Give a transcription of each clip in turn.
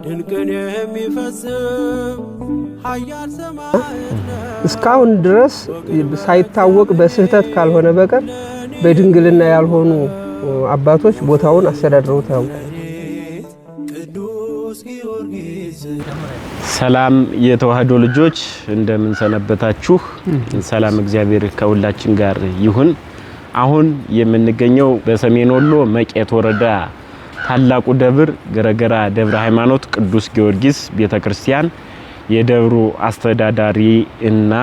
ድንቅን የሚፈጽም ኃያል ሰማዕት እስካሁን ድረስ ሳይታወቅ በስህተት ካልሆነ በቀር በድንግልና ያልሆኑ አባቶች ቦታውን አስተዳድረውታል። ሰላም የተዋህዶ ልጆች እንደምን ሰነበታችሁ? ሰላም እግዚአብሔር ከሁላችን ጋር ይሁን። አሁን የምንገኘው በሰሜን ወሎ መቄት ወረዳ ታላቁ ደብር ገረገራ ደብረ ሃይማኖት ቅዱስ ጊዮርጊስ ቤተክርስቲያን የደብሩ አስተዳዳሪ እና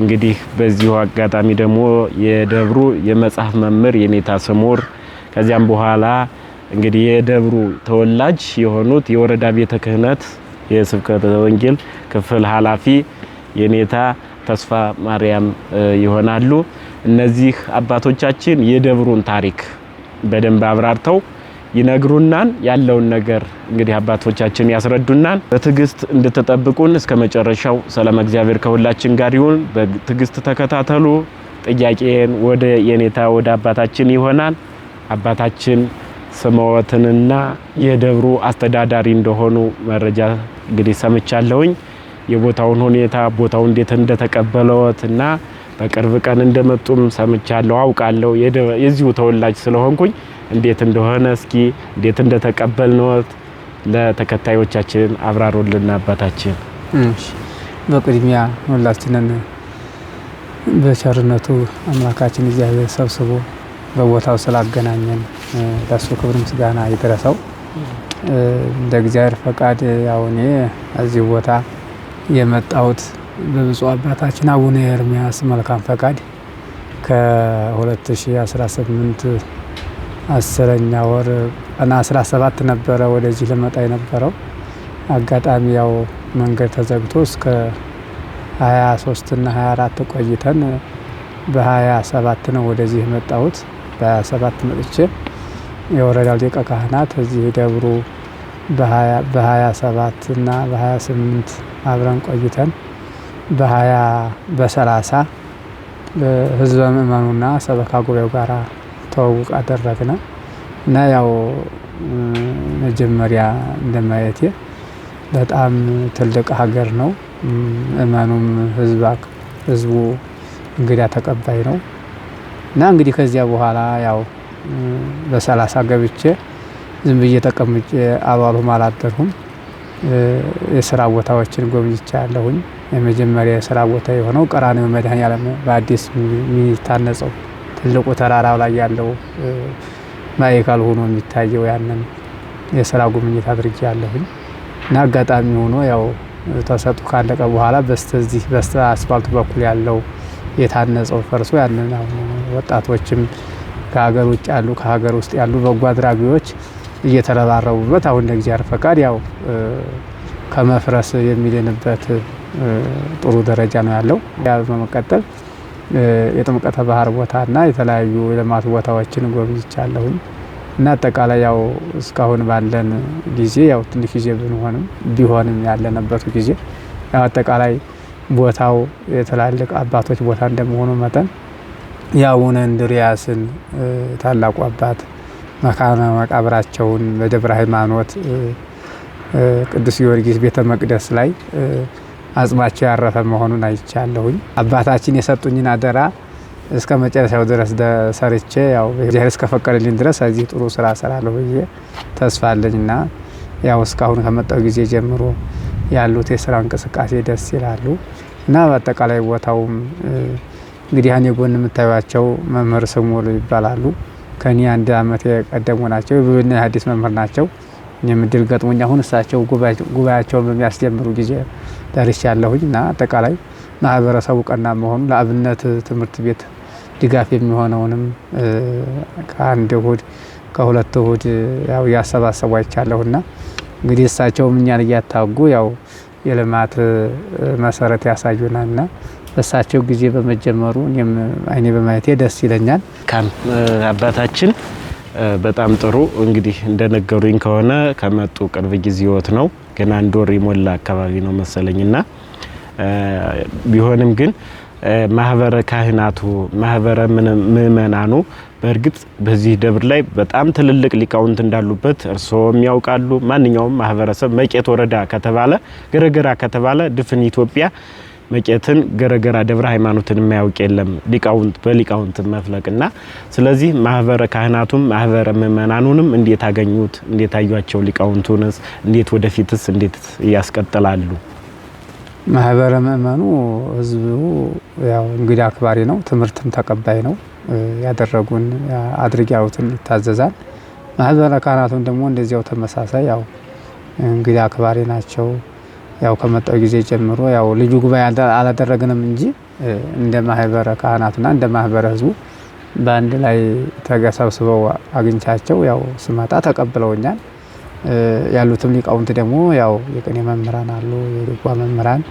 እንግዲህ በዚሁ አጋጣሚ ደግሞ የደብሩ የመጽሐፍ መምህር የኔታ ስሙር ከዚያም በኋላ እንግዲህ የደብሩ ተወላጅ የሆኑት የወረዳ ቤተ ክህነት የስብከተ ወንጌል ክፍል ኃላፊ የኔታ ተስፋ ማርያም ይሆናሉ። እነዚህ አባቶቻችን የደብሩን ታሪክ በደንብ አብራርተው ይነግሩናል። ያለውን ነገር እንግዲህ አባቶቻችን ያስረዱናል። በትዕግስት እንድትጠብቁን እስከ መጨረሻው ሰላም እግዚአብሔር ከሁላችን ጋር ይሁን። በትዕግስት ተከታተሉ። ጥያቄን ወደ የኔታ ወደ አባታችን ይሆናል። አባታችን ስምዖትንና የደብሩ አስተዳዳሪ እንደሆኑ መረጃ እንግዲህ ሰምቻለሁኝ። የቦታውን ሁኔታ ቦታው እንዴት እንደተቀበለውትና በቅርብ ቀን እንደመጡም ሰምቻለሁ አውቃለሁ። የዚሁ ተወላጅ ስለሆንኩኝ እንዴት እንደሆነ እስኪ እንዴት እንደተቀበልነውት ለተከታዮቻችን አብራሩልን አባታችን። እሺ በቅድሚያ ሁላችንን በቸርነቱ አምላካችን እግዚአብሔር ሰብስቦ በቦታው ስላገናኘን ለሱ ክብር ምስጋና ይድረሰው። እንደ እግዚአብሔር ፈቃድ ያው እኔ እዚህ ቦታ የመጣሁት በብፁዕ አባታችን አቡነ ኤርምያስ መልካም ፈቃድ ከ2018 10ኛ ወር እና 17 ነበረ ወደዚህ ለመጣ የነበረው። አጋጣሚ ያው መንገድ ተዘግቶ እስከ 23 እና 24 ቆይተን በ27 ነው ወደዚህ የመጣሁት። በ27 መጥቼ የወረዳው ሊቀ ካህናት እዚህ ደብሩ በ27 እና በ28 አብረን ቆይተን በ30 ህዝበ ምእመኑና ሰበካ ጉባኤው ጋር ተዋውቅ አደረግነ እና ያው መጀመሪያ እንደማየቴ በጣም ትልቅ ሀገር ነው። ምእመኑም ህዝቡ እንግዳ ተቀባይ ነው እና እንግዲህ ከዚያ በኋላ ያው በ30 ገብቼ ዝም ብዬ ተቀምጬ አባሉም አላደርሁም። የሥራ ቦታዎችን ጎብኝቻለሁኝ። የመጀመሪያ የሥራ ቦታ የሆነው ቀራንዮ መድኃኔዓለም በአዲስ የሚታነጸው ትልቁ ተራራው ላይ ያለው ማዕከል ሆኖ የሚታየው ያንን የሥራ ጉብኝት አድርጌያለሁኝ እና አጋጣሚ ሆኖ ያው ተሰጡ ካለቀ በኋላ በስተ አስፋልቱ በኩል ያለው የታነጸው ፈርሶ ያንን ወጣቶችም ከሀገር ውጭ ያሉ ከሀገር ውስጥ ያሉ በጎ አድራጊዎች እየተረባረቡበት አሁን ለእግዚአብሔር ፈቃድ ያው ከመፍረስ የሚድንበት ጥሩ ደረጃ ነው ያለው። ያው በመቀጠል የጥምቀተ ባህር ቦታና የተለያዩ የልማት ቦታዎችን ጎብኝቻለሁኝ እና አጠቃላይ ያው እስካሁን ባለን ጊዜ ያው ትንሽ ጊዜ ቢሆንም ያለንበት ጊዜ ያው አጠቃላይ ቦታው የተላልቅ አባቶች ቦታ እንደመሆኑ መጠን የአቡነ እንድርያስን ታላቁ አባት መካነ መቃብራቸውን በደብረ ሃይማኖት ቅዱስ ጊዮርጊስ ቤተ መቅደስ ላይ አጽማቸው ያረፈ መሆኑን አይቻለሁኝ። አባታችን የሰጡኝን አደራ እስከ መጨረሻው ድረስ ሰርቼ ያው እግዚአብሔር እስከፈቀደልኝ ድረስ እዚህ ጥሩ ስራ እሰራለሁ ብዬ ተስፋ አለኝና ያው እስካሁን ከመጣው ጊዜ ጀምሮ ያሉት የስራ እንቅስቃሴ ደስ ይላሉ እና በአጠቃላይ ቦታውም እንግዲህ እኔ ጎን የምታዩቸው መምህር ስሙር ይባላሉ። ከኔ 1 ዓመት የቀደሙ ናቸው። የብሉይና የሐዲስ መምህር ናቸው። እኔም እድል ገጥሞኝ አሁን እሳቸው ጉባኤያቸውን በሚያስጀምሩ ጊዜ ደርሻለሁኝ እና አጠቃላይ ማህበረሰቡ ቀና መሆኑ ለአብነት ትምህርት ቤት ድጋፍ የሚሆነውንም ከአንድ እሁድ ከሁለት እሁድ ያው ያሰባሰቡ አይቻለሁና እንግዲህ እሳቸውም እኛን እያታጉ ያው የልማት መሰረት ያሳዩናልና በእሳቸው ጊዜ በመጀመሩ እኔም አይኔ በማየቴ ደስ ይለኛል። አባታችን በጣም ጥሩ። እንግዲህ እንደነገሩኝ ከሆነ ከመጡ ቅርብ ጊዜዎት ነው፣ ገና 1 ወር ይሞላ አካባቢ ነው መሰለኝና ቢሆንም ግን ማህበረ ካህናቱ ማህበረ ምእመናኑ በእርግጥ በዚህ ደብር ላይ በጣም ትልልቅ ሊቃውንት እንዳሉበት እርስዎም ያውቃሉ። ማንኛውም ማህበረሰብ መቄት ወረዳ ከተባለ ገረገራ ከተባለ ድፍን ኢትዮጵያ መቄትን ገረገራ ደብረ ሃይማኖትን የማያውቅ የለም ሊቃውንት በሊቃውንት መፍለቅና ስለዚህ ማህበረ ካህናቱም ማህበረ ምእመናኑንም እንዴት አገኙት? እንዴት አዩአቸው? ሊቃውንቱንስ እንዴት ወደፊትስ እንዴት ያስቀጥላሉ? ማህበረ ምእመኑ ህዝቡ ያው እንግዲህ አክባሪ ነው፣ ትምህርትም ተቀባይ ነው። ያደረጉን አድርግ ያሉትን ይታዘዛል። ማህበረ ካህናቱም ደግሞ እንደዚያው ተመሳሳይ ያው እንግዲህ አክባሪ ናቸው። ያው ከመጣው ጊዜ ጀምሮ ያው ልዩ ጉባኤ አላደረግንም እንጂ እንደ ማህበረ ካህናቱና እንደ ማህበረ ህዝቡ በአንድ ላይ ተሰብስበው አግኝቻቸው ያው ስመጣ ተቀብለውኛል። ያሉትም ሊቃውንት ደግሞ ያው የቅኔ መምህራን አሉ፣ የድጓ መምህራን፣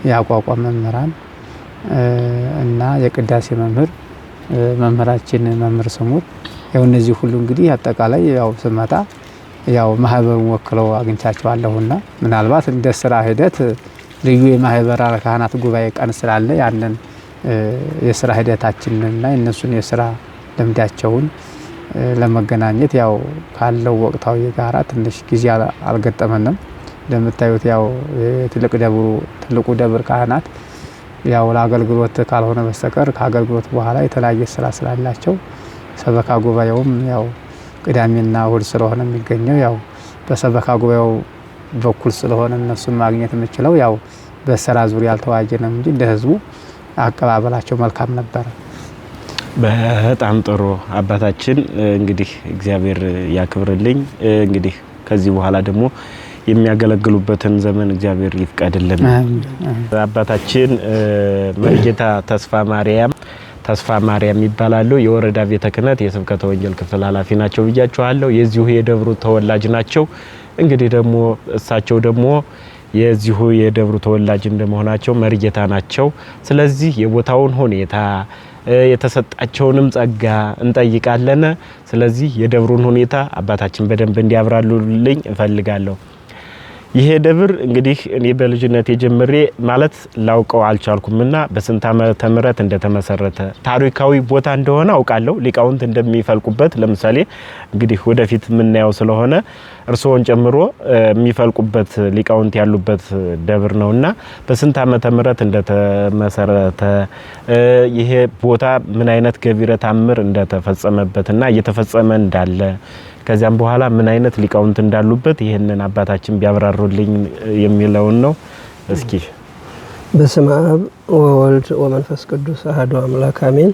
የአቋቋም መምህራን እና የቅዳሴ መምህራችን መምህር ስሙር ያው እነዚህ ሁሉ እንግዲህ አጠቃላይ ያው ስመጣ ያው ማህበሩን ወክለው አግኝቻቸዋለሁና ምናልባት እንደ ስራ ሂደት ልዩ የማህበረ ካህናት ጉባኤ ቀን ስላለ ያንን የስራ ሂደታችንንና የነሱን የስራ ልምዳቸውን ለመገናኘት ያው ካለው ወቅታዊ ጋራ ትንሽ ጊዜ አልገጠመንም። እንደምታዩት ያው ትልቁ ደብር ካህናት ያው ለአገልግሎት ካልሆነ በስተቀር ከአገልግሎት በኋላ የተለያየ ስራ ስላላቸው ሰበካ ጉባኤውም ያው ቅዳሜና እሁድ ስለሆነ የሚገኘው ያው በሰበካ ጉባኤው በኩል ስለሆነ እነሱን ማግኘት የምችለው ያው በስራ ዙሪያ አልተዋጀንም እንጂ እንደ ህዝቡ አቀባበላቸው መልካም ነበር። በጣም ጥሩ አባታችን እንግዲህ እግዚአብሔር ያክብርልኝ። እንግዲህ ከዚህ በኋላ ደግሞ የሚያገለግሉበትን ዘመን እግዚአብሔር ይፍቀድልን። አባታችን መርጌታ ተስፋ ማርያም ይባላሉ። የወረዳ ቤተ ክህነት የስብከተ ወንጌል ክፍል ኃላፊ ናቸው ብያቸዋለሁ። የዚሁ የደብሩ ተወላጅ ናቸው። እንግዲህ ደግሞ እሳቸው ደግሞ የዚሁ የደብሩ ተወላጅ እንደመሆናቸው መርጌታ ናቸው። ስለዚህ የቦታውን ሁኔታ የተሰጣቸውንም ጸጋ እንጠይቃለን። ስለዚህ የደብሩን ሁኔታ አባታችን በደንብ እንዲያብራሩልኝ እፈልጋለሁ። ይሄ ደብር እንግዲህ እኔ በልጅነቴ ጀምሬ ማለት ላውቀው አልቻልኩምና በስንት ዓመተ ምህረት እንደተመሰረተ ታሪካዊ ቦታ እንደሆነ አውቃለሁ። ሊቃውንት እንደሚፈልቁበት ለምሳሌ እንግዲህ ወደፊት የምናየው ስለሆነ እርስዎን ጨምሮ የሚፈልቁበት ሊቃውንት ያሉበት ደብር ነውና በስንት ዓመተ ምህረት እንደተመሰረተ ይሄ ቦታ ምን አይነት ገቢረ ተአምር እንደተፈጸመበትና እየተፈጸመ እንዳለ ከዚያም በኋላ ምን አይነት ሊቃውንት እንዳሉበት ይሄንን አባታችን ቢያብራሩልኝ የሚለውን ነው። እስኪ በስመ አብ ወወልድ ወመንፈስ ቅዱስ አሐዱ አምላክ አሜን።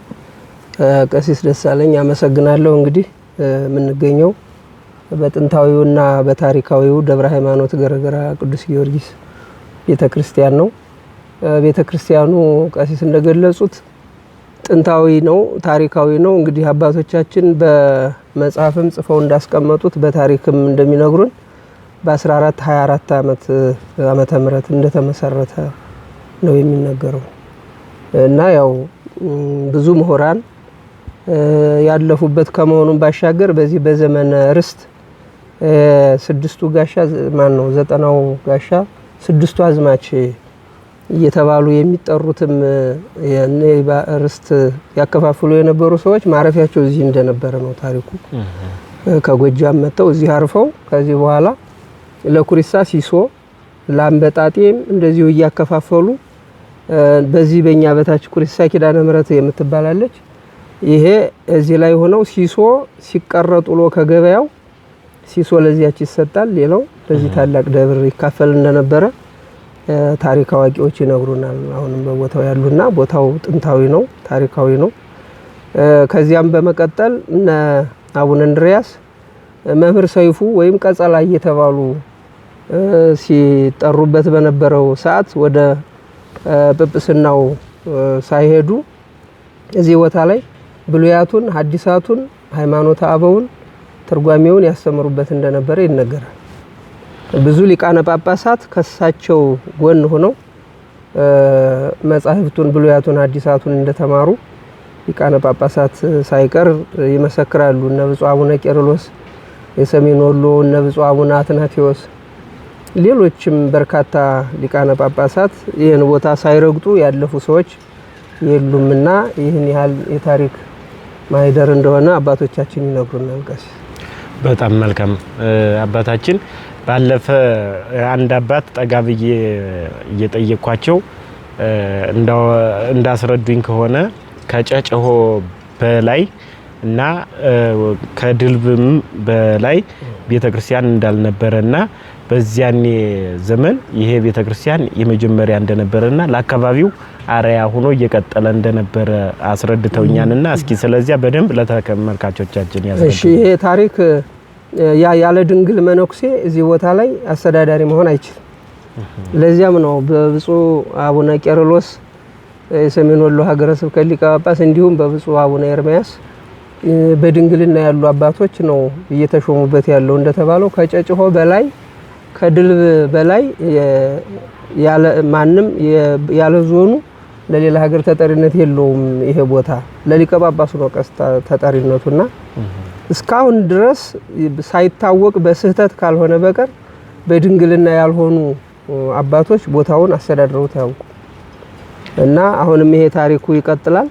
ቀሲስ ደሳለኝ አመሰግናለሁ። እንግዲህ የምንገኘው በጥንታዊውና በታሪካዊው ደብረ ሃይማኖት ገረገራ ቅዱስ ጊዮርጊስ ቤተክርስቲያን ነው። ቤተክርስቲያኑ ቀሲስ እንደገለጹት ጥንታዊ ነው፣ ታሪካዊ ነው። እንግዲህ አባቶቻችን በመጽሐፍም ጽፈው እንዳስቀመጡት በታሪክም እንደሚነግሩን በ1424 ዓመተ ምህረት እንደተመሰረተ ነው የሚነገረው እና ያው ብዙ ምሁራን ያለፉበት ከመሆኑም ባሻገር በዚህ በዘመነ ርስት ስድስቱ ጋሻ ዘጠናው ጋሻ ስድስቱ አዝማች እየተባሉ የሚጠሩትም ርስት ያከፋፍሉ የነበሩ ሰዎች ማረፊያቸው እዚህ እንደነበረ ነው ታሪኩ። ከጎጃም መጥተው እዚህ አርፈው ከዚህ በኋላ ለኩሪሳ ሲሶ ላምበጣጤም እንደዚሁ እያከፋፈሉ በዚህ በእኛ በታች ኩሪሳ ኪዳነ ምህረት የምትባላለች ይሄ እዚህ ላይ ሆነው ሲሶ ሲቀረጥ ውሎ ከገበያው ሲሶ ለዚያች ይሰጣል። ሌላው በዚህ ታላቅ ደብር ይካፈል እንደነበረ ታሪክ አዋቂዎች ይነግሩናል። አሁንም በቦታው ያሉና ቦታው ጥንታዊ ነው፣ ታሪካዊ ነው። ከዚያም በመቀጠል እነ አቡነ እንድሪያስ መምህር ሰይፉ ወይም ቀጸላ እየተባሉ ሲጠሩበት በነበረው ሰዓት ወደ ጵጵስናው ሳይሄዱ እዚህ ቦታ ላይ ብሉያቱን፣ ሐዲሳቱን፣ ሃይማኖተ አበውን፣ ትርጓሜውን ያስተምሩበት እንደነበረ ይነገራል። ብዙ ሊቃነ ጳጳሳት ከሳቸው ጎን ሆነው መጻሕፍቱን፣ ብሉያቱን፣ ሐዲሳቱን እንደተማሩ ሊቃነ ጳጳሳት ሳይቀር ይመሰክራሉ። እነ ብፁዕ አቡነ ቄርሎስ የሰሜን ወሎ፣ እነ ብፁዕ አቡነ አትናቴዎስ፣ ሌሎችም በርካታ ሊቃነ ጳጳሳት ይህን ቦታ ሳይረግጡ ያለፉ ሰዎች የሉምና ይህን ያህል የታሪክ ማይደር እንደሆነ አባቶቻችን ይነግሩናል። ቀሲስ በጣም መልካም አባታችን። ባለፈ አንድ አባት ጠጋ ብዬ እየጠየኳቸው እንዳስረዱኝ ከሆነ ከጨጨሆ በላይ እና ከድልብም በላይ ቤተክርስቲያን እንዳልነበረና በዚያኔ ዘመን ይሄ ቤተክርስቲያን የመጀመሪያ እንደነበረና ለአካባቢው አሪያ ሆኖ እየቀጠለ እንደነበረ አስረድተውኛልና እስኪ ስለዚያ በደንብ ለተመልካቾቻችን ያስረዱ። እሺ ይሄ ታሪክ ያለ ድንግል መነኩሴ እዚህ ቦታ ላይ አስተዳዳሪ መሆን አይችልም። ለዚያም ነው በብፁዕ አቡነ ቄርሎስ የሰሜን ወሎ ሀገረ ስብከት ሊቀ ጳጳስ እንዲሁም በብፁዕ አቡነ ኤርምያስ በድንግልና ያሉ አባቶች ነው እየተሾሙበት ያለው። እንደተባለው ከጨጭሆ በላይ ከድልብ በላይ ያለ ማንም ያለ ዞኑ ለሌላ ሀገር ተጠሪነት የለውም። ይሄ ቦታ ለሊቀ ጳጳሱ ነው ቀስታ ተጠሪነቱና እስካሁን ድረስ ሳይታወቅ በስህተት ካልሆነ በቀር በድንግልና ያልሆኑ አባቶች ቦታውን አስተዳድረውት ያውቁ እና አሁንም ይሄ ታሪኩ ይቀጥላል።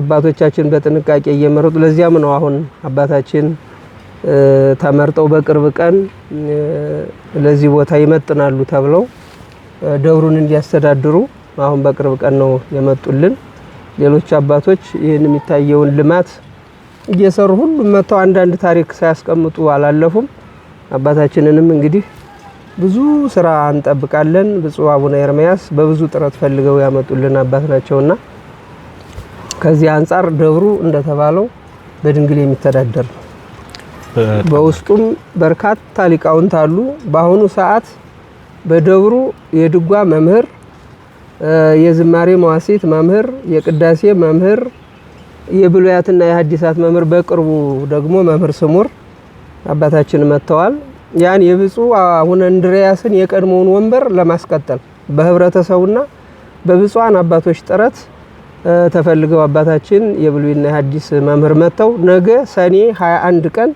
አባቶቻችን በጥንቃቄ እየመረጡ ለዚያም ነው አሁን አባታችን ተመርጠው በቅርብ ቀን ለዚህ ቦታ ይመጥናሉ ተብለው ደብሩን እንዲያስተዳድሩ አሁን በቅርብ ቀን ነው የመጡልን። ሌሎች አባቶች ይህን የሚታየውን ልማት እየሰሩ ሁሉም መተው አንዳንድ ታሪክ ሳያስቀምጡ አላለፉም። አባታችንንም እንግዲህ ብዙ ስራ እንጠብቃለን። ብፁዕ አቡነ ኤርምያስ በብዙ ጥረት ፈልገው ያመጡልን አባት ናቸውና ከዚህ አንፃር ደብሩ እንደተባለው በድንግል የሚተዳደር ነው። በውስጡም በርካታ ሊቃውንት አሉ። በአሁኑ ሰዓት በደብሩ የድጓ መምህር፣ የዝማሬ መዋሥዕት መምህር፣ የቅዳሴ መምህር፣ የብሉያትና የሐዲሳት መምህር፣ በቅርቡ ደግሞ መምህር ስሙር አባታችን መጥተዋል። ያን የብፁዕ አቡነ እንድርያስን የቀድሞውን ወንበር ለማስቀጠል በህብረተሰቡና በብፁዓን አባቶች ጥረት ተፈልገው አባታችን የብሉይና የሐዲስ መምህር መጥተው ነገ ሰኔ 21 ቀን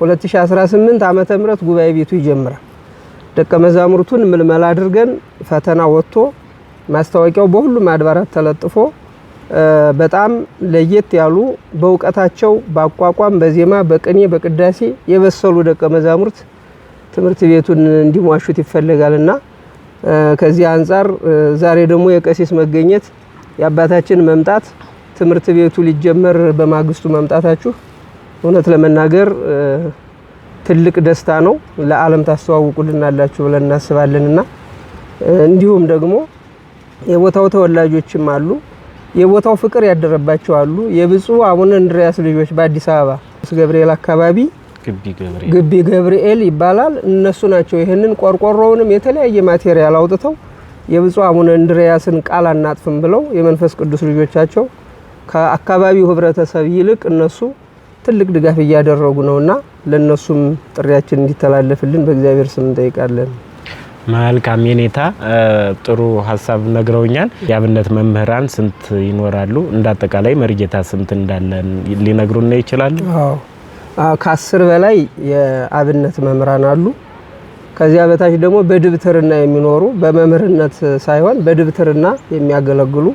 2018 ዓመተ ምህረት ጉባኤ ቤቱ ይጀምራል። ደቀ መዛሙርቱን ምልመላ አድርገን ፈተና ወጥቶ ማስታወቂያው በሁሉም አድባራት ተለጥፎ በጣም ለየት ያሉ በእውቀታቸው በአቋቋም በዜማ በቅኔ በቅዳሴ የበሰሉ ደቀ መዛሙርት ትምህርት ቤቱን እንዲሟሹት ይፈልጋልና ከዚህ አንፃር ዛሬ ደግሞ የቀሲስ መገኘት የአባታችን መምጣት ትምህርት ቤቱ ሊጀመር በማግስቱ መምጣታችሁ እውነት ለመናገር ትልቅ ደስታ ነው። ለዓለም ታስተዋውቁልናላችሁ ብለን እናስባለንና እንዲሁም ደግሞ የቦታው ተወላጆችም አሉ፣ የቦታው ፍቅር ያደረባቸው አሉ። የብፁዕ አቡነ እንድርያስ ልጆች በአዲስ አበባ ገብርኤል አካባቢ ግቢ ገብርኤል ይባላል። እነሱ ናቸው ይሄንን ቆርቆሮውንም የተለያየ ማቴሪያል አውጥተው የብፁዕ አቡነ እንድርያስን ቃል አናጥፍም ብለው የመንፈስ ቅዱስ ልጆቻቸው ከአካባቢው ህብረተሰብ ይልቅ እነሱ ትልቅ ድጋፍ እያደረጉ ነውና ለነሱም ጥሪያችን እንዲተላለፍልን በእግዚአብሔር ስም እንጠይቃለን። መልካም የኔታ ጥሩ ሀሳብ ነግረውኛል። የአብነት መምህራን ስንት ይኖራሉ? እንዳጠቃላይ መርጌታ ስንት እንዳለ ሊነግሩን ይችላሉ? ከ10 በላይ የአብነት መምህራን አሉ። ከዚያ በታች ደግሞ በድብትርና የሚኖሩ በመምህርነት ሳይሆን በድብትርና የሚያገለግሉ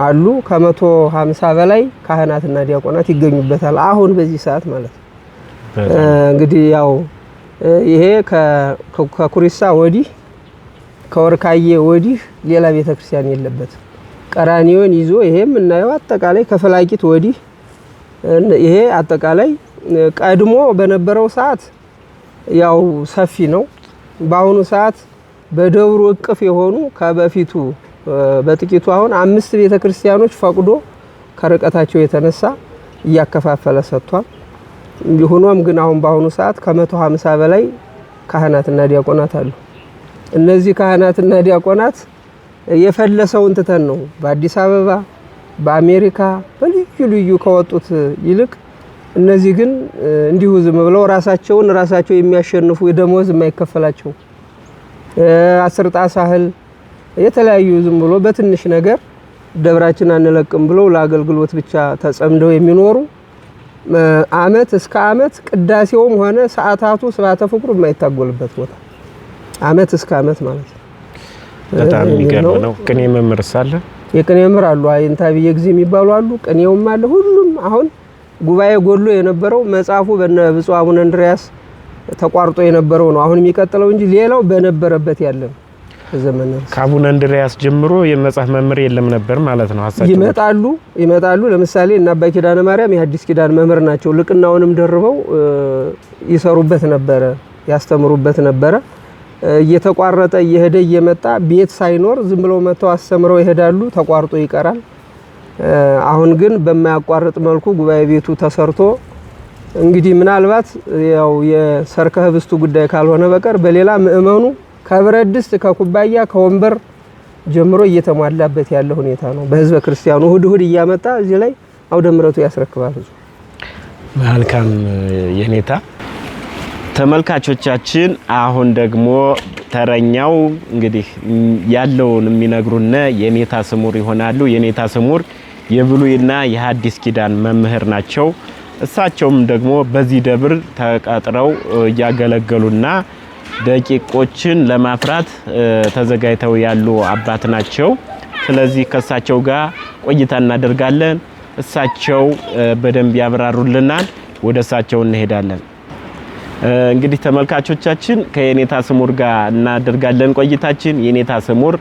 አሉ። ከ150 በላይ ካህናትና ዲያቆናት ይገኙበታል አሁን በዚህ ሰዓት ማለት ነው። እንግዲህ ያው ይሄ ከኩሪሳ ወዲህ ከወርካዬ ወዲህ ሌላ ቤተክርስቲያን የለበት። ቀራኒዮን ይዞ ይሄም እናየው አጠቃላይ ከፈላቂት ወዲህ ይሄ አጠቃላይ ቀድሞ በነበረው ሰዓት ያው ሰፊ ነው። በአሁኑ ሰዓት በደብሩ እቅፍ የሆኑ ከበፊቱ በጥቂቱ አሁን 5 ቤተክርስቲያኖች ፈቅዶ ከርቀታቸው የተነሳ እያከፋፈለ ሰጥቷል። ቢሆንም ግን አሁን በአሁኑ ሰዓት ከ150 በላይ ካህናትና ዲያቆናት አሉ። እነዚህ ካህናትና ዲያቆናት የፈለሰውን ትተን ነው በአዲስ አበባ በአሜሪካ በልዩ ልዩ ከወጡት ይልቅ እነዚህ ግን እንዲሁ ዝም ብለው ራሳቸው የሚያሸንፉ ደሞዝ የማይከፈላቸው 10 ጣሳ እህል የተለያዩ ዝም ብሎ በትንሽ ነገር ደብራችን አንለቅም ብለው ለአገልግሎት ብቻ ተጸምደው የሚኖሩ አመት እስከ አመት ቅዳሴውም ሆነ ሰዓታቱ ስብሐተ ፍቅሩ የማይታጎልበት ቦታ አመት እስከ አመት ማለት ነው። በጣም የሚገርም ነው። ቅኔ መምህር ሳለ የቅኔ መምህር አሉ። አይንታ በየጊዜ የሚባሉ አሉ። ቅኔውም አለ። ሁሉም አሁን ጉባኤ ጎሎ የነበረው መጽሐፉ በብፁዕ አቡነ እንድርያስ ተቋርጦ የነበረው ነው አሁን የሚቀጥለው እንጂ ሌላው በነበረበት ያለ ነው። ዘመነ ከአቡነ እንድርያስ ጀምሮ የመጽሐፍ መምህር የለም ነበር ማለት ነው። ሐሳቸው ይመጣሉ። ለምሳሌ እና አባ ኪዳነ ማርያም የሐዲስ ኪዳን መምህር ናቸው። ልቅናውንም ደርበው ይሰሩበት ነበረ፣ ያስተምሩበት ነበረ። እየተቋረጠ እየሄደ እየመጣ ቤት ሳይኖር ዝም ብለው መተው አስተምረው ይሄዳሉ። ተቋርጦ ይቀራል። አሁን ግን በማያቋርጥ መልኩ ጉባኤ ቤቱ ተሰርቶ እንግዲህ ምናልባት ያው የሰርከ ህብስቱ ጉዳይ ካልሆነ በቀር በሌላ ምእመኑ ከብረት ድስት ከኩባያ ከወንበር ጀምሮ እየተሟላበት ያለ ሁኔታ ነው። በህዝበ ክርስቲያኑ እሁድ እያመጣ እዚህ ላይ አውደ ምሕረቱ ያስረክባል። መልካም የኔታ ተመልካቾቻችን፣ አሁን ደግሞ ተረኛው እንግዲህ ያለውን የሚነግሩና የኔታ ስሙር ይሆናሉ። የኔታ ስሙር የብሉይና የሐዲስ ኪዳን መምህር ናቸው። እሳቸውም ደግሞ በዚህ ደብር ተቀጥረው እያገለገሉና ደቂቆችን ለማፍራት ተዘጋጅተው ያሉ አባት ናቸው። ስለዚህ ከእሳቸው ጋር ቆይታ እናደርጋለን። እሳቸው በደንብ ያብራሩልናል። ወደ እሳቸው እንሄዳለን። እንግዲህ ተመልካቾቻችን ከየኔታ ስሙር ጋር እናደርጋለን ቆይታችን። የኔታ ስሙር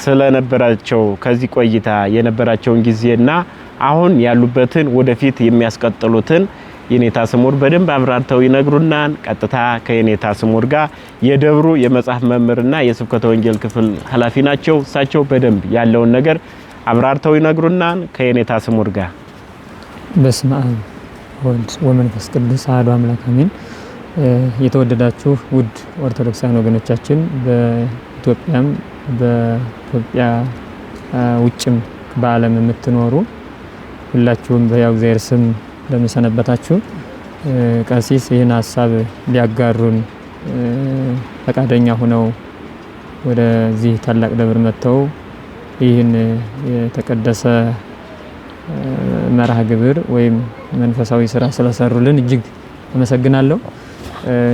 ስለነበራቸው ከዚህ ቆይታ የነበራቸውን ጊዜና አሁን ያሉበትን ወደፊት የሚያስቀጥሉትን የኔታ ስሙር በደንብ አብራርተው ይነግሩናል። ቀጥታ ከየኔታ ስሙር ጋር የደብሩ የመጽሐፍ መምህርና የስብከተ ወንጌል ክፍል ኃላፊ ናቸው። እሳቸው በደንብ ያለውን ነገር አብራርተው ይነግሩናል። ከየኔታ ስሙር ጋር በስመ አብ ወወልድ ወመንፈስ ቅዱስ አሐዱ አምላክ አሜን። የተወደዳችሁ ውድ ኦርቶዶክሳውያን ወገኖቻችን በኢትዮጵያም በኢትዮጵያ ውጭም በዓለም የምትኖሩ ሁላችሁም በሕያው እግዚአብሔር ስም ለምሰነበታችሁ ቀሲስ ይህን ሀሳብ ሊያጋሩን ፈቃደኛ ሆነው ወደዚህ ታላቅ ደብር መጥተው ይህን የተቀደሰ መርሃ ግብር ወይም መንፈሳዊ ስራ ስለሰሩልን እጅግ አመሰግናለሁ።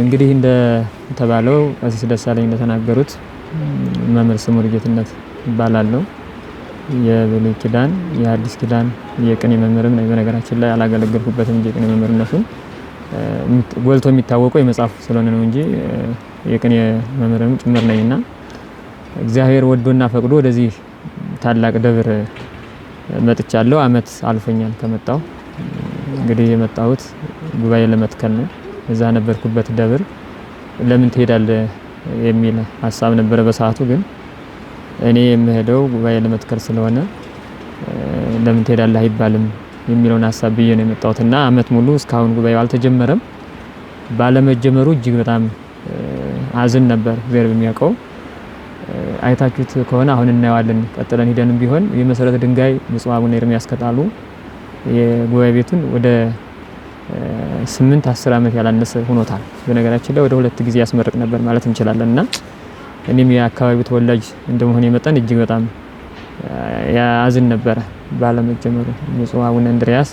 እንግዲህ እንደተባለው ቀሲስ ደሳለኝ እንደተናገሩት መምህር ስሙር ጌትነት ይባላል። የብሉይ ኪዳን የሐዲስ ኪዳን የቅኔ መምህርም ነው። በነገራችን ላይ አላገለገልኩበትም እንጂ የቅኔ መምህርነቱን ጎልቶ የሚታወቀው የመጽሐፉ ስለሆነ ነው እንጂ የቅኔ መምህርም ጭምር ነኝና እግዚአብሔር ወዶና ፈቅዶ ወደዚህ ታላቅ ደብር መጥቻለሁ። አመት አልፎኛል ከመጣሁ። እንግዲህ የመጣሁት ጉባኤ ለመትከል ነው። እዛ ነበርኩበት ደብር ለምን ትሄዳለህ የሚል ሀሳብ ነበረ በሰዓቱ። ግን እኔ የምሄደው ጉባኤ ለመትከል ስለሆነ ለምን ትሄዳለህ አይባልም የሚለውን ሀሳብ ብዬ ነው የመጣሁትና አመት ሙሉ እስካሁን ጉባኤው አልተጀመረም። ባለመጀመሩ እጅግ በጣም አዝን ነበር። እግዚአብሔር በሚያውቀው አይታችሁት ከሆነ አሁን እናየዋለን። ቀጥለን ሄደንም ቢሆን የመሰረተ ድንጋይ ብፁዕ አቡነ ኤርምያስ ከጣሉ የጉባኤ ቤቱን ወደ 8-10 አመት ያላነሰ ሆኖታል። በነገራችን ላይ ወደ 2 ጊዜ ያስመርቅ ነበር ማለት እንችላለንና እኔም የአካባቢው ተወላጅ እንደመሆነ መጠን እጅግ በጣም ያዝን ነበር ባለመጀመሩ። ብፁዕ አቡነ እንድርያስ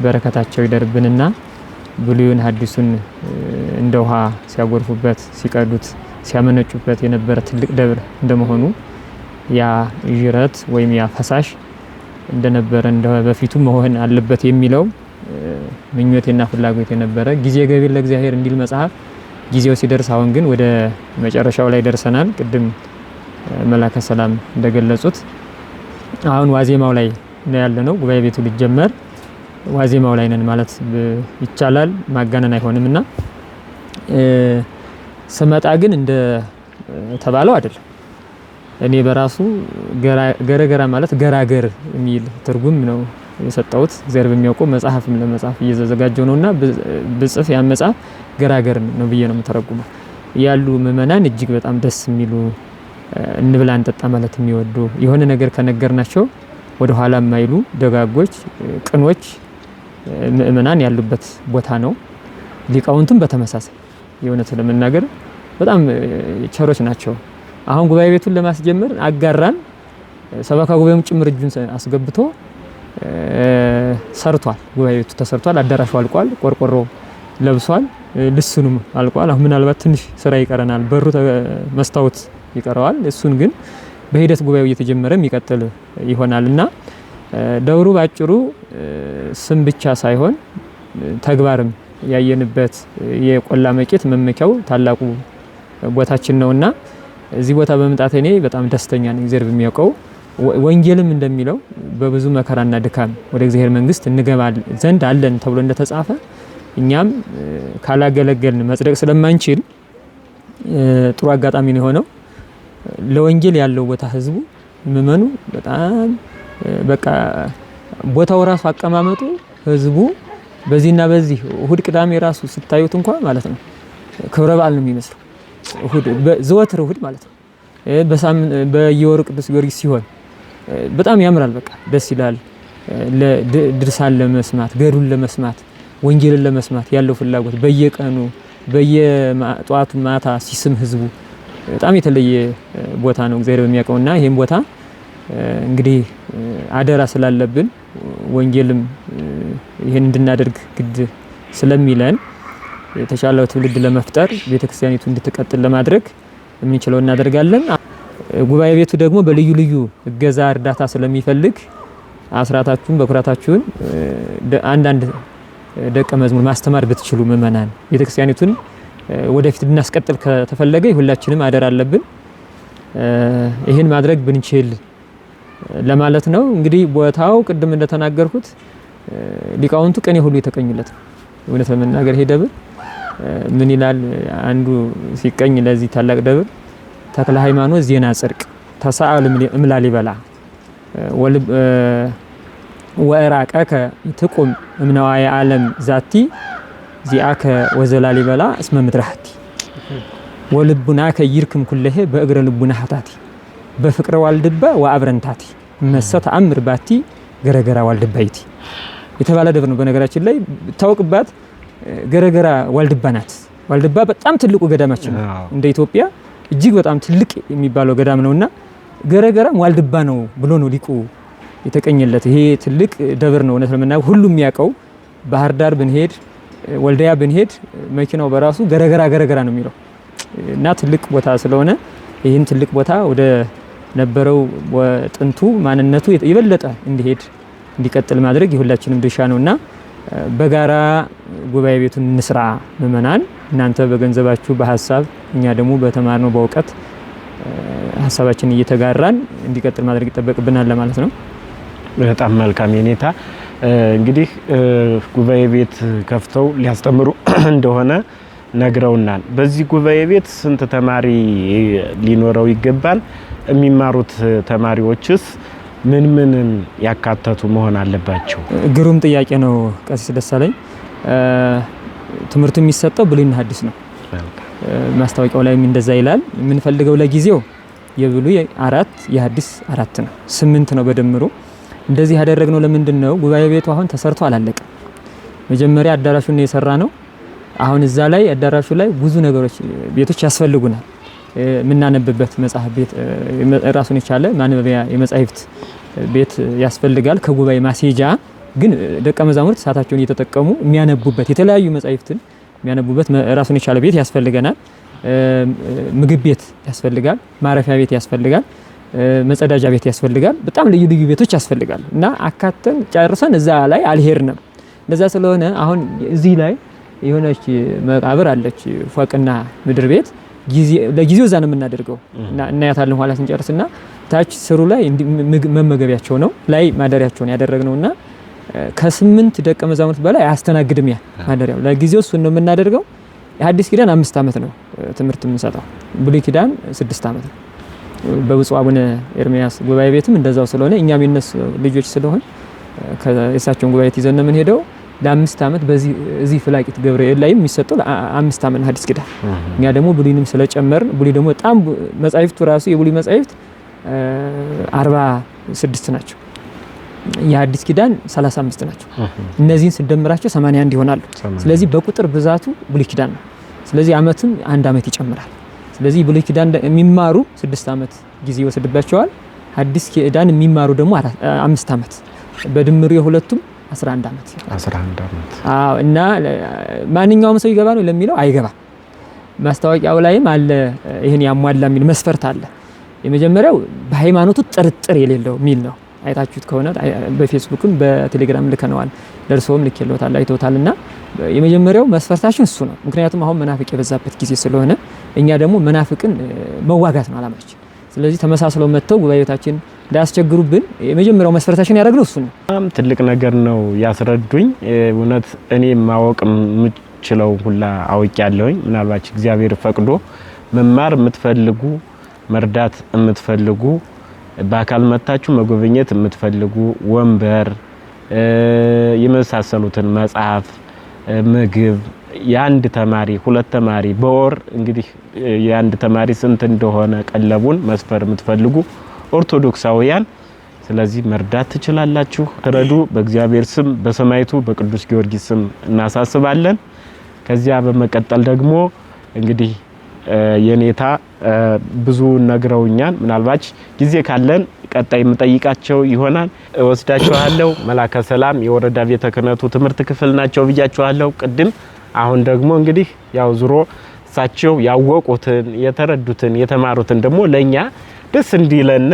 በረከታቸው ይደርብንና ብሉይን ሐዲሱን እንደ ውሃ ሲያጎርፉበት ሲቀዱት ሲያመነጩበት የነበረ ትልቅ ደብር እንደመሆኑ ያ ጅረት ወይም ያ ፈሳሽ እንደነበረ በፊቱ መሆን አለበት የሚለው ምኞቴና ፍላጎቴ ነበረ። ጊዜ ገቢር ለእግዚአብሔር እንዲል መጽሐፍ ጊዜው ሲደርስ አሁን ግን ወደ መጨረሻው ላይ ደርሰናል። ቅድም መላከ ሰላም እንደገለጹት አሁን ዋዜማው ላይ ነው ያለነው። ጉባኤ ቤቱ ሊጀመር ዋዜማው ላይ ነን ማለት ይቻላል። ማጋነን አይሆንምና ስመጣ ግን እንደ ተባለው አይደለም። እኔ በራሱ ገረገራ ማለት ገራገር የሚል ትርጉም ነው የሰጠሁት። እግዚአብሔር በሚያውቀው መጽሐፍም ለመጽሐፍ እየተዘጋጀው ነውና ብጽፍ ያ መጽሐፍ ገራገር ነው ብዬ ነው የምተረጉመው። ያሉ ምእመናን እጅግ በጣም ደስ የሚሉ እንብላ እንጠጣ ማለት የሚወዱ የሆነ ነገር ከነገርናቸው ወደ ኋላ የማይሉ ደጋጎች ቅኖች ምእመናን ያሉበት ቦታ ነው። ሊቃውንቱም በተመሳሳይ የእውነት ለመናገር በጣም ቸሮች ናቸው። አሁን ጉባኤ ቤቱን ለማስጀመር አጋራን። ሰበካ ጉባኤም ጭምር እጁን አስገብቶ ሰርቷል። ጉባኤ ቤቱ ተሰርቷል። አዳራሹ አልቋል። ቆርቆሮ ለብሷል። ልስኑም አልቋል። አሁን ምናልባት ትንሽ ስራ ይቀረናል። በሩ መስታወት ይቀረዋል። እሱን ግን በሂደት ጉባኤው እየተጀመረ የሚቀጥል ይሆናልና ደብሩ ባጭሩ ስም ብቻ ሳይሆን ተግባርም ያየንበት የቆላ መቄት መመኪያው ታላቁ ቦታችን ነውና እዚህ ቦታ በመምጣቴ እኔ በጣም ደስተኛ ነኝ። እግዚአብሔር በሚያውቀው ወንጌልም እንደሚለው በብዙ መከራና ድካም ወደ እግዚአብሔር መንግስት እንገባ ዘንድ አለን ተብሎ እንደተጻፈ እኛም ካላገለገልን መጽደቅ ስለማንችል ጥሩ አጋጣሚ ነው የሆነው። ለወንጌል ያለው ቦታ ህዝቡ ምእመኑ በጣም በቃ ቦታው ራሱ አቀማመጡ ህዝቡ በዚህና በዚህ እሁድ ቅዳሜ ራሱ ስታዩት እንኳን ማለት ነው ክብረ በዓል ነው የሚመስለው። እሁድ ዘወትር እሁድ ማለት ነው። በየወሩ ቅዱስ ጊዮርጊስ ሲሆን በጣም ያምራል። በቃ ደስ ይላል። ለድርሳን ለመስማት ገዱን ለመስማት ወንጌልን ለመስማት ያለው ፍላጎት በየቀኑ በየጧቱ ማታ ሲስም ህዝቡ በጣም የተለየ ቦታ ነው እግዚአብሔር በሚያውቀውና ይሄን ቦታ እንግዲህ አደራ ስላለብን ወንጌልም ይሄን እንድናደርግ ግድ ስለሚለን የተሻለው ትውልድ ለመፍጠር ቤተክርስቲያኒቱ እንድትቀጥል ለማድረግ የምንችለው እናደርጋለን። ጉባኤ ቤቱ ደግሞ በልዩ ልዩ እገዛ እርዳታ ስለሚፈልግ አስራታችሁን በኩራታችሁን አንዳንድ ደቀ መዝሙር ማስተማር ብትችሉ ምእመናን ቤተክርስቲያኒቱን ወደፊት እንድናስቀጥል ከተፈለገ ሁላችንም አደራ አለብን። ይሄን ማድረግ ብንችል ለማለት ነው። እንግዲህ ቦታው ቅድም እንደተናገርኩት ሊቃውንቱ ቀኔ ሁሉ የተቀኙለት ነው። እውነት ለመናገር ይሄ ደብር ምን ይላል አንዱ ሲቀኝ ለዚህ ታላቅ ደብር ተክለ ሃይማኖት ዜና ጽድቅ ተሳአል እምላሊበላ ወራቀከ ትቁም እምነዋየ ዓለም ዛቲ ዚአከ ወዘላሊበላ እስመ ምድራህቲ ወልቡናከ ይርክም ኩለሄ በእግረ ልቡና ሀታቲ በፍቅረ ዋልድባ ወአብረንታቲ መሰተ አምር ባቲ ገረገራ ዋልድባይቲ የተባለ ደብር ነው። በነገራችን ላይ ታውቅባት ገረገራ ዋልድባ ናት። ዋልድባ በጣም ትልቁ ገዳማችን ነው። እንደ ኢትዮጵያ እጅግ በጣም ትልቅ የሚባለው ገዳም ነውና ገረገራም ዋልድባ ነው ብሎ ነው ሊቁ የተቀኘለት። ይሄ ትልቅ ደብር ነው። እውነት ለምናው ሁሉም የሚያውቀው ባህር ዳር ብንሄድ ወልዲያ ብንሄድ መኪናው በራሱ ገረገራ ነው የሚለው እና ትልቅ ቦታ ስለሆነ ይህን ትልቅ ቦታ ወደ ነበረው ጥንቱ ማንነቱ የበለጠ እንዲሄድ እንዲቀጥል ማድረግ የሁላችንም ድርሻ ነውና በጋራ ጉባኤ ቤቱን እንስራ። ምእመናን እናንተ በገንዘባችሁ በሐሳብ እኛ ደግሞ በተማርነው በእውቀት ሐሳባችን እየተጋራን እንዲቀጥል ማድረግ ይጠበቅብናል ለማለት ነው። በጣም መልካም የኔታ እንግዲህ ጉባኤ ቤት ከፍተው ሊያስተምሩ እንደሆነ ነግረውናል። በዚህ ጉባኤ ቤት ስንት ተማሪ ሊኖረው ይገባል? የሚማሩት ተማሪዎችስ ምን ያካተቱ መሆን አለባቸው? ግሩም ጥያቄ ነው ቀሲስ ደሳለኝ። ትምህርቱ የሚሰጠው ብሉይና ሐዲስ ነው። ማስታወቂያው ላይ እንደዛ ይላል። የምንፈልገው ለጊዜው የብሉይ 4 የሐዲስ 4 ነው፣ 8 ነው በደምሩ። እንደዚህ ያደረግነው ለምንድን ነው? ጉባኤ ቤቱ አሁን ተሰርቶ አላለቀም። መጀመሪያ አዳራሹን የሰራ ነው። አሁን እዛ ላይ አዳራሹ ላይ ብዙ ነገሮች ቤቶች ያስፈልጉናል። የምናነብበት መጽሐፍ ቤት ራሱን የቻለ ማንበቢያ የመጻሕፍት ቤት ያስፈልጋል። ከጉባኤ ማስሄጃ ግን ደቀ መዛሙርት ሰዓታቸውን እየተጠቀሙ የሚያነቡበት የተለያዩ መጻሕፍትን የሚያነቡበት ራሱን የቻለ ቤት ያስፈልገናል። ምግብ ቤት ያስፈልጋል። ማረፊያ ቤት ያስፈልጋል። መጸዳጃ ቤት ያስፈልጋል። በጣም ልዩ ልዩ ቤቶች ያስፈልጋል እና አካተን ጨርሰን እዛ ላይ አልሄድንም። እንደዛ ስለሆነ አሁን እዚህ ላይ የሆነች መቃብር አለች፣ ፎቅና ምድር ቤት ለጊዜው እዛ ነው የምናደርገው እና እናያታለን ኋላ ስንጨርስና ታች ስሩ ላይ መመገቢያቸው ነው ላይ ማደሪያቸውን ያደረግነውና ከ8 ደቀ መዛሙርት በላይ አያስተናግድም። ያ ማደሪያው ለጊዜው እሱን ነው የምናደርገው። የሐዲስ ኪዳን 5 ዓመት ነው ትምህርት የምንሰጠው። ብሉይ ኪዳን 6 ዓመት ነው። በብፁዕ አቡነ ኤርሚያስ ጉባኤ ቤትም እንደዛው ስለሆነ እኛም የነሱ ልጆች ስለሆን ከእሳቸውን ጉባኤ ይዘን ነው የምንሄደው። ለ5 ዓመት በዚህ ፍላቂት ገብርኤል ላይ የሚሰጠው 5 ዓመት ሐዲስ ኪዳን። እኛ ደግሞ ብሉይንም ስለጨመርን ብሉይ ደግሞ በጣም መጻሕፍቱ ራሱ የብሉይ መጻሕፍት 46 ናቸው። የሐዲስ ኪዳን 35 ናቸው። እነዚህን ስንደምራቸው 81 ይሆናሉ። ስለዚህ በቁጥር ብዛቱ ብሉይ ኪዳን ነው። ስለዚህ ዓመትም 1 ዓመት ይጨምራል። ስለዚህ ብሉይ ኪዳን የሚማሩ 6 ዓመት ጊዜ ይወስድባቸዋል። ሐዲስ ኪዳን የሚማሩ ደግሞ 5 ዓመት በድምሩ የሁለቱም 11 ዓመት 11 ዓመት። አዎ። እና ማንኛውም ሰው ይገባ ነው ለሚለው አይገባ። ማስታወቂያው ላይም አለ ይሄን ያሟላ የሚል መስፈርት አለ። የመጀመሪያው በሃይማኖቱ ጥርጥር የሌለው ሚል ነው። አይታችሁት ከሆነ በፌስቡክም በቴሌግራም ልከነዋል፣ ደርሶም ልከለታል አይቶታልና የመጀመሪያው መስፈርታችን እሱ ነው። ምክንያቱም አሁን መናፍቅ የበዛበት ጊዜ ስለሆነ እኛ ደግሞ መናፍቅን መዋጋት ነው አላማችን። ስለዚህ ተመሳስለው መጥተው ጉባኤ ቤታችን እንዳያስቸግሩብን የመጀመሪያው መስፈርታችን ያደረግነው እሱ ነው። በጣም ትልቅ ነገር ነው ያስረዱኝ። እውነት እኔ ማወቅ የምችለው ሁላ አውቄያለሁኝ። ምናልባት እግዚአብሔር ፈቅዶ መማር የምትፈልጉ መርዳት የምትፈልጉ በአካል መታችሁ መጎብኘት የምትፈልጉ ወንበር የመሳሰሉትን መጽሐፍ፣ ምግብ የአንድ ተማሪ 2 ተማሪ በወር እንግዲህ የአንድ ተማሪ ስንት እንደሆነ ቀለቡን መስፈር የምትፈልጉ ኦርቶዶክሳውያን ስለዚህ መርዳት ትችላላችሁ። ትረዱ በእግዚአብሔር ስም በሰማይቱ በቅዱስ ጊዮርጊስ ስም እናሳስባለን። ከዚያ በመቀጠል ደግሞ እንግዲህ የኔታ ብዙ ነግረውኛል። ምናልባት ጊዜ ካለን ቀጣይ የምጠይቃቸው ይሆናል። ወስዳችኋለሁ። መላከ ሰላም የወረዳ ቤተ ክህነቱ ትምህርት ክፍል ናቸው ብያችኋለሁ ቅድም። አሁን ደግሞ እንግዲህ ያው ዙሮ እሳቸው ያወቁትን የተረዱትን የተማሩትን ደግሞ ለኛ ደስ እንዲለን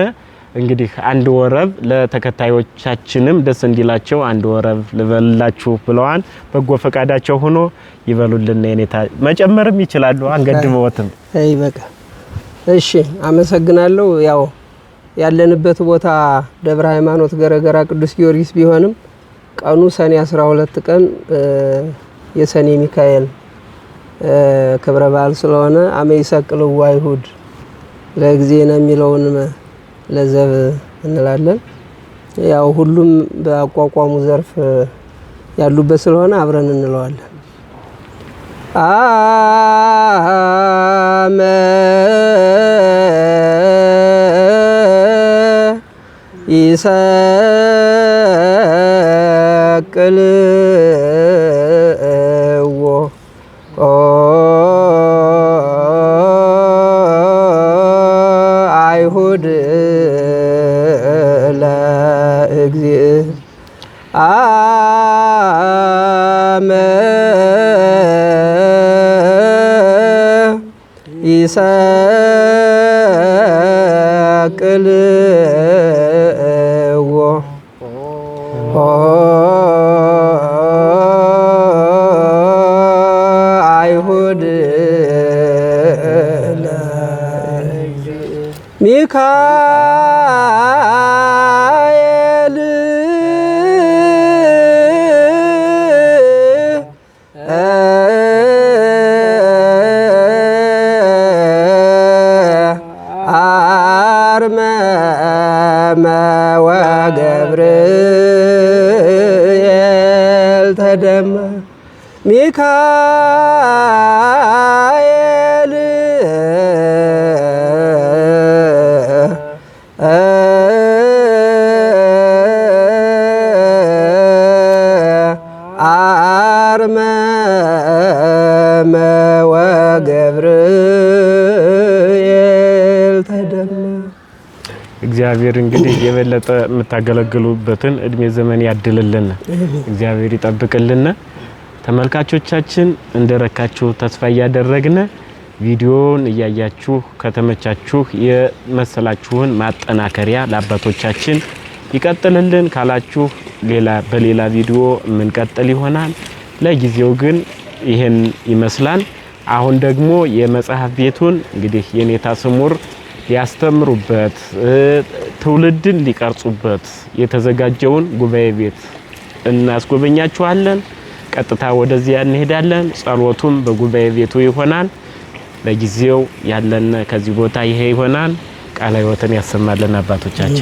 እንግዲህ አንድ ወረብ ለተከታዮቻችንም ደስ እንዲላቸው አንድ ወረብ ልበላችሁ ብለዋል። በጎ ፈቃዳቸው ሆኖ ይበሉልን። የኔታ መጨመርም ይችላሉ አንገድመውትም። አይ በቃ እሺ፣ አመሰግናለሁ። ያው ያለንበት ቦታ ደብረ ሃይማኖት ገረገራ ቅዱስ ጊዮርጊስ ቢሆንም ቀኑ ሰኔ 12 ቀን የሰኔ ሚካኤል ክብረ በዓል ስለሆነ አመይሰቅልዋ አይሁድ ለጊዜና የሚለውን ለዘብ እንላለን። ያው ሁሉም በአቋቋሙ ዘርፍ ያሉበት ስለሆነ አብረን እንለዋለን። አመ ይሰቅልዎ አይሁድ ለእግዚእ አመ ይሰቅልዎ አይሁድ ሚካኤል አርመመ ወገብርኤል ተደመ ሚካኤል አርመመ ወገብርኤል ተደመ። እግዚአብሔር እንግዲህ የበለጠ የምታገለግሉበትን እድሜ ዘመን ያድልልን፣ እግዚአብሔር ይጠብቅልን። ተመልካቾቻችን እንደረካችሁ ተስፋ እያደረግን ቪዲዮውን እያያችሁ ከተመቻችሁ የመሰላችሁን ማጠናከሪያ ለአባቶቻችን ይቀጥልልን ካላችሁ በሌላ ቪዲዮ የምንቀጥል ይሆናል። ለጊዜው ግን ይሄን ይመስላል። አሁን ደግሞ የመጽሐፍ ቤቱን እንግዲህ የኔታ ስሙር ሊያስተምሩበት ትውልድን ሊቀርጹበት የተዘጋጀውን ጉባኤ ቤት እናስጎበኛችኋለን። ቀጥታ ወደዚያ እንሄዳለን። ጸሎቱም በጉባኤ ቤቱ ይሆናል። ለጊዜው ያለን ከዚህ ቦታ ይሄ ይሆናል። ቃለ ሕይወትን ያሰማልን አባቶቻችን።